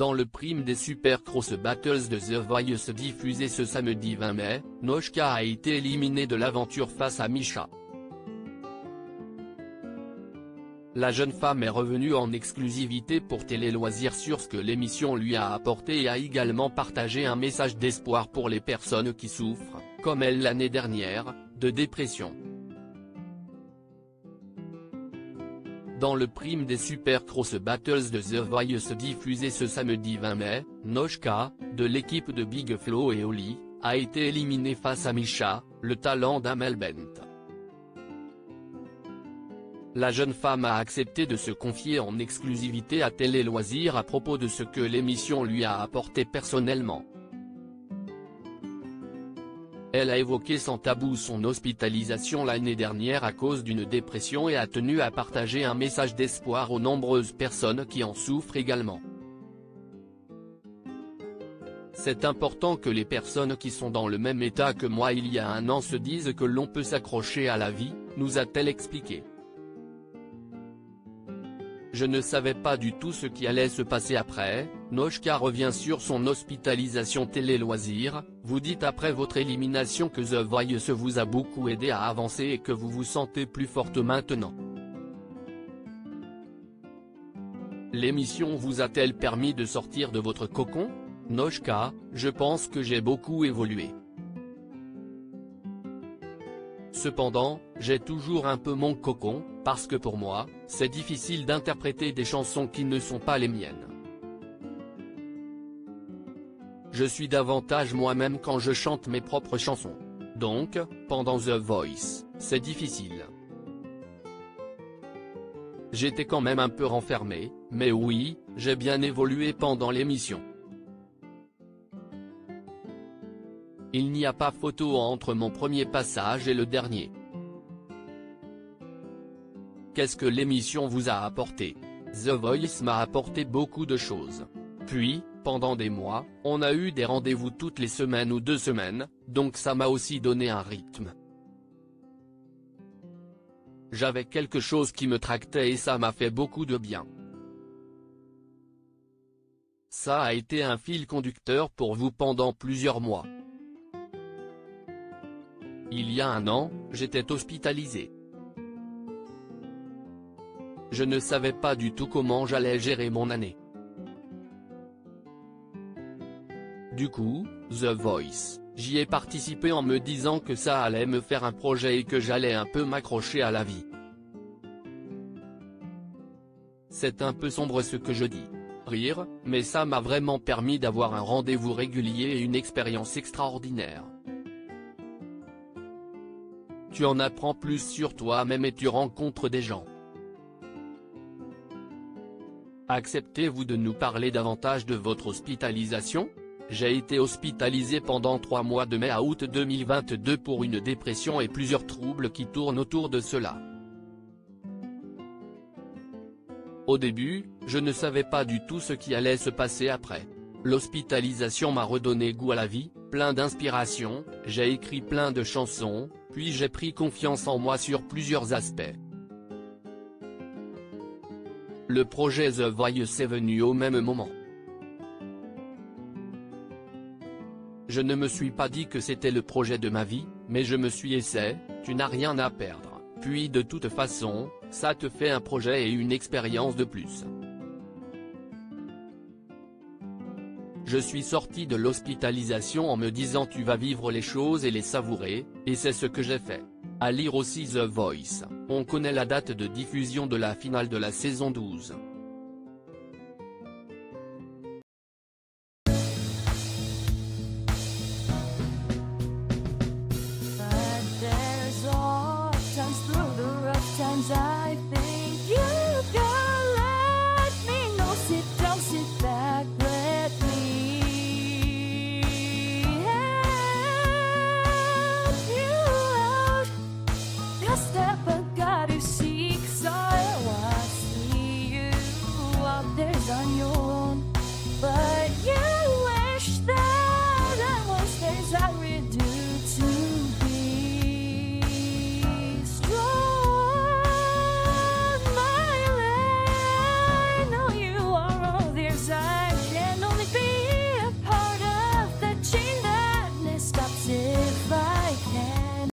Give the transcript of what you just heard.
Dans le prime des Supercross Battles de The Voice diffusé ce samedi 20 mai, Noshka a été éliminée de l'aventure face à Misha. La jeune femme est revenue en exclusivité pour Télé Loisirs sur ce que l'émission lui a apporté et a également partagé un message d'espoir pour les personnes qui souffrent, comme elle l'année dernière, de dépression. Dans le prime des Supercross Battles de The Voice diffusé ce samedi 20 mai, Noshka, de l'équipe de Big Flo et Oli, a été éliminée face à Misha, le talent d'Amel Bent. La jeune femme a accepté de se confier en exclusivité à Télé Loisirs à propos de ce que l'émission lui a apporté personnellement. Elle a évoqué sans tabou son hospitalisation l'année dernière à cause d'une dépression et a tenu à partager un message d'espoir aux nombreuses personnes qui en souffrent également. C'est important que les personnes qui sont dans le même état que moi il y a un an se disent que l'on peut s'accrocher à la vie, nous a-t-elle expliqué. Je ne savais pas du tout ce qui allait se passer après. Noshka revient sur son hospitalisation Télé Loisirs. Vous dites après votre élimination que The Voice vous a beaucoup aidé à avancer et que vous vous sentez plus forte maintenant. L'émission vous a-t-elle permis de sortir de votre cocon? Noshka, je pense que j'ai beaucoup évolué. Cependant, j'ai toujours un peu mon cocon, parce que pour moi, c'est difficile d'interpréter des chansons qui ne sont pas les miennes. Je suis davantage moi-même quand je chante mes propres chansons. Donc, pendant The Voice, c'est difficile. J'étais quand même un peu renfermé, mais oui, j'ai bien évolué pendant l'émission. Il n'y a pas photo entre mon premier passage et le dernier. Qu'est-ce que l'émission vous a apporté? The Voice m'a apporté beaucoup de choses. Puis, pendant des mois, on a eu des rendez-vous toutes les semaines ou 2 semaines, donc ça m'a aussi donné un rythme. J'avais quelque chose qui me tractait et ça m'a fait beaucoup de bien. Ça a été un fil conducteur pour vous pendant plusieurs mois. Il y a un an, j'étais hospitalisé. Je ne savais pas du tout comment j'allais gérer mon année. Du coup, The Voice, j'y ai participé en me disant que ça allait me faire un projet et que j'allais un peu m'accrocher à la vie. C'est un peu sombre ce que je dis. Rire, mais ça m'a vraiment permis d'avoir un rendez-vous régulier et une expérience extraordinaire. Tu en apprends plus sur toi-même et tu rencontres des gens. Acceptez-vous de nous parler davantage de votre hospitalisation? J'ai été hospitalisé pendant 3 mois de mai à août 2022 pour une dépression et plusieurs troubles qui tournent autour de cela. Au début, je ne savais pas du tout ce qui allait se passer après. L'hospitalisation m'a redonné goût à la vie, plein d'inspiration, j'ai écrit plein de chansons, puis j'ai pris confiance en moi sur plusieurs aspects. Le projet The Voice est venu au même moment. Je ne me suis pas dit que c'était le projet de ma vie, mais je me suis essayé, tu n'as rien à perdre, puis de toute façon, ça te fait un projet et une expérience de plus. Je suis sorti de l'hospitalisation en me disant tu vas vivre les choses et les savourer, et c'est ce que j'ai fait. À lire aussi The Voice, on connaît la date de diffusion de la finale de la saison 12. But there's all times through the rough times